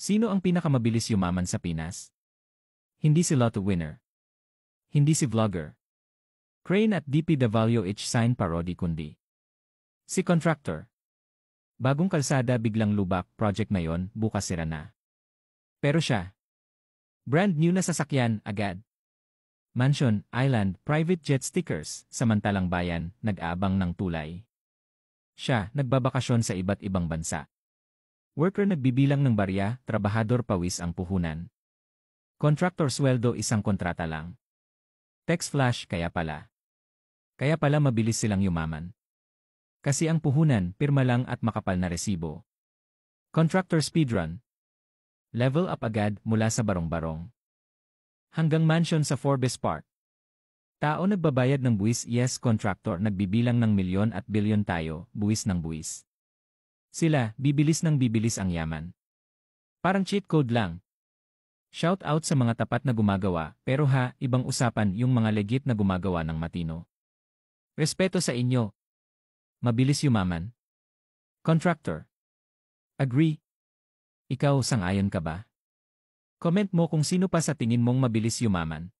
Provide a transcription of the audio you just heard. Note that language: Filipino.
Sino ang pinakamabilis yumaman sa Pinas? Hindi si Lotto winner. Hindi si vlogger. Crane at DPWH sign parody kundi si contractor. Bagong kalsada biglang lubak, project na yon, bukas sira na. Pero siya, brand new na sasakyan, agad. Mansion, island, private jet stickers, samantalang bayan, nag-aabang ng tulay. Siya, nagbabakasyon sa iba't ibang bansa. Worker nagbibilang ng barya, trabahador pawis ang puhunan. Contractor sweldo isang kontrata lang. Text flash, kaya pala. Kaya pala mabilis silang yumaman. Kasi ang puhunan, pirma lang at makapal na resibo. Contractor speedrun. Level up agad mula sa barong-barong hanggang mansion sa Forbes Park. Tao nagbabayad ng buwis, yes, contractor nagbibilang ng milyon at bilyon, tayo, buwis ng buwis. Sila, bibilis ng bibilis ang yaman. Parang cheat code lang. Shout out sa mga tapat na gumagawa, pero ibang usapan yung mga legit na gumagawa ng matino. Respeto sa inyo. Mabilis yumaman. Contractor. Agree? Ikaw, sang-ayon ka ba? Comment mo kung sino pa sa tingin mong mabilis yumaman.